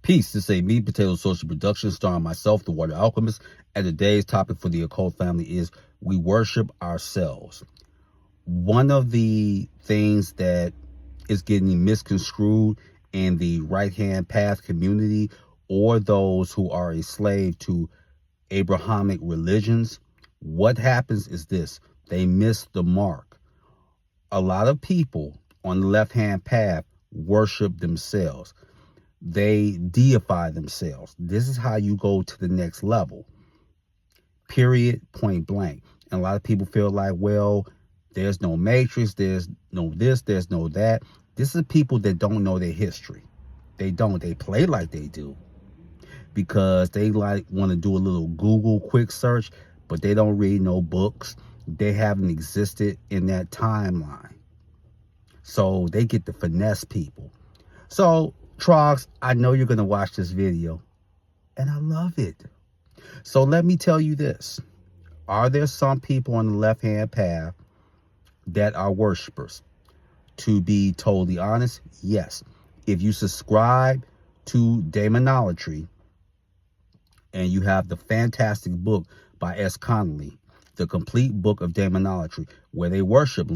Peace. This is a Meat Potato Social Production starring myself, the Water Alchemist, and today's topic for the occult family is we worship ourselves. One of the things that is getting misconstrued in the right-hand path community or those who are a slave to Abrahamic religions, what happens is this: they miss the mark. A lot of people on the left-hand path worship themselves. They deify themselves. This is how you go to the next level. Period, point blank. And a lot of people feel like, well, there's no matrix, there's no this, there's no that. This is people that don't know their history. They don't. They play like they do because they like want to do a little Google quick search, but they don't read no books. They haven't existed in that timeline. So they get to finesse people. So, Trogs, I know you're going to watch this video, and I love it. So let me tell you this. Are there some people on the left-hand path that are worshipers? To be totally honest, yes. If you subscribe to demonology, and you have the fantastic book by S. Connolly, The Complete Book of Demonology, where they worship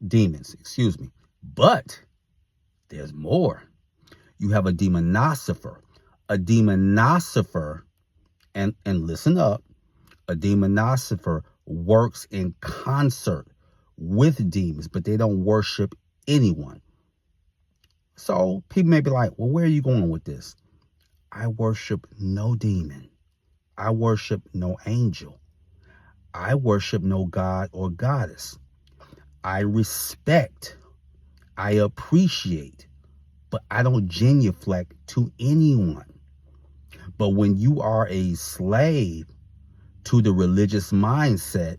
demons, But there's more. You have a demonosifer. A demonosifer, and listen up, a demonosifer works in concert with demons, but they don't worship anyone. So people may be like, well, where are you going with this? I worship no demon. I worship no angel. I worship no god or goddess. I respect, I appreciate, but I don't genuflect to anyone. But when you are a slave to the religious mindset,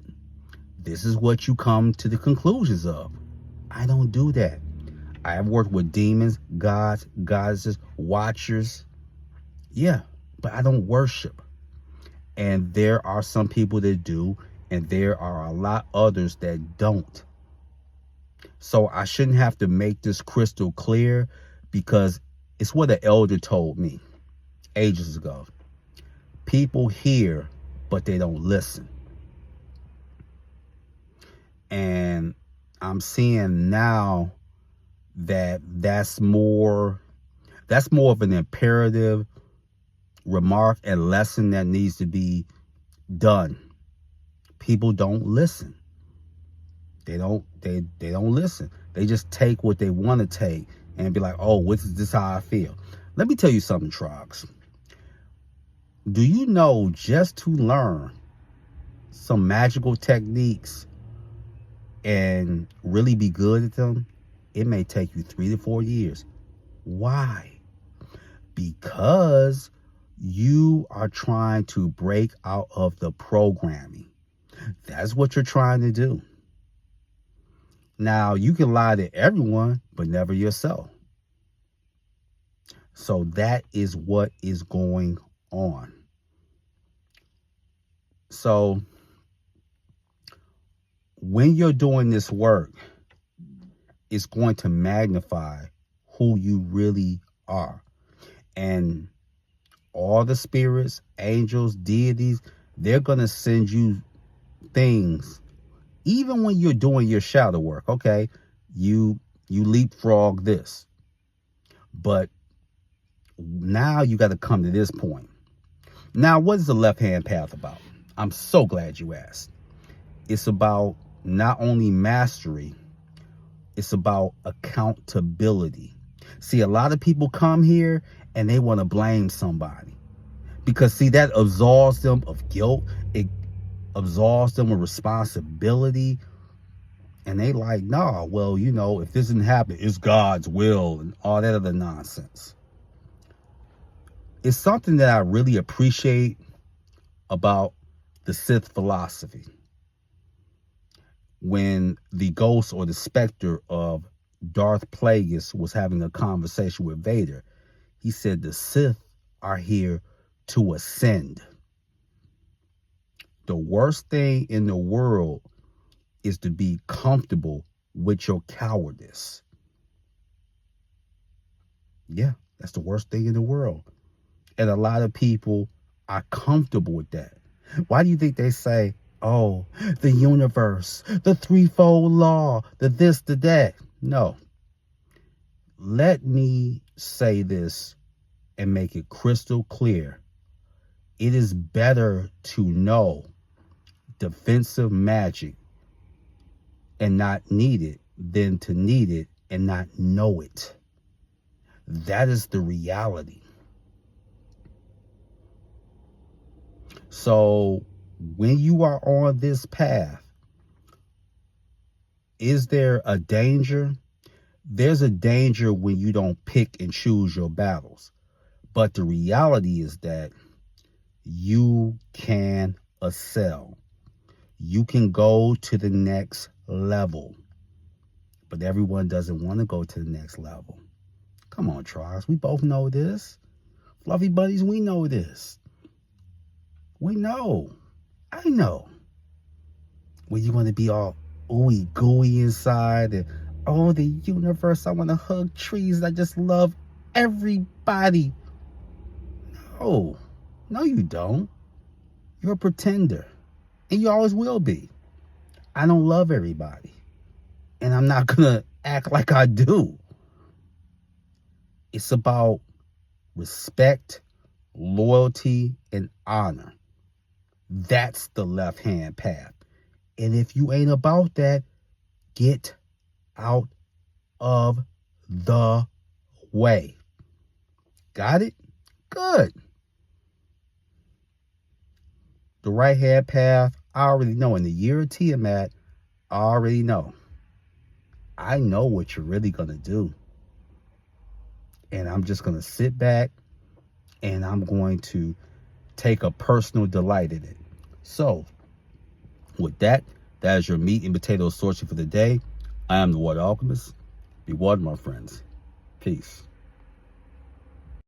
this is what you come to the conclusions of. I don't do that. I have worked with demons, gods, goddesses, watchers. Yeah, but I don't worship. And there are some people that do, and there are a lot others that don't. So I shouldn't have to make this crystal clear, because it's what an elder told me ages ago. People hear, but they don't listen. And I'm seeing now that that's more of an imperative remark and lesson that needs to be done. People don't listen. They don't listen. They just take what they want to take and be like, oh, this is how I feel. Let me tell you something, Trogs. Do you know, just to learn some magical techniques and really be good at them, it may take you 3 to 4 years. Why? Because you are trying to break out of the programming. That's what you're trying to do. Now, you can lie to everyone, but never yourself. So that is what is going on. So when you're doing this work, it's going to magnify who you really are. And all the spirits, angels, deities, they're going to send you things. Even when you're doing your shadow work, okay, you leapfrog this. But now you got to come to this point. Now, what is the left-hand path about? I'm so glad you asked. It's about not only mastery, it's about accountability. See, a lot of people come here and they want to blame somebody. Because, see, that absolves them of guilt. It absolves them of responsibility. And they like, nah, well, if this didn't happen, it's God's will and all that other nonsense. It's something that I really appreciate about the Sith philosophy. When the ghost or the specter of Darth Plagueis was having a conversation with Vader, he said the Sith are here to ascend. The worst thing in the world is to be comfortable with your cowardice. Yeah, that's the worst thing in the world. And a lot of people are comfortable with that. Why do you think they say, oh, the universe, the threefold law, the this, the that? No. Let me say this and make it crystal clear. It is better to know defensive magic and not need it than to need it and not know it. That is the reality. So when you are on this path, is there a danger? There's a danger when you don't pick and choose your battles. But the reality is that you can excel. You can go to the next level. But everyone doesn't want to go to the next level. Come on, Charles. We both know this. Fluffy buddies, we know this. We know. I know. When you want to be all ooey gooey inside and, oh, the universe, I want to hug trees. I just love everybody. No. No, you don't. You're a pretender. And you always will be. I don't love everybody. And I'm not going to act like I do. It's about respect, loyalty, and honor. That's the left-hand path. And if you ain't about that, get out of the way. Got it? Good. The right-hand path, I already know. In the year of Tiamat, I already know. I know what you're really going to do. And I'm just going to sit back and I'm going to take a personal delight in it. So, with that, that is your meat and potato sortie for the day. I am the Water Alchemist. Be water, my friends. Peace.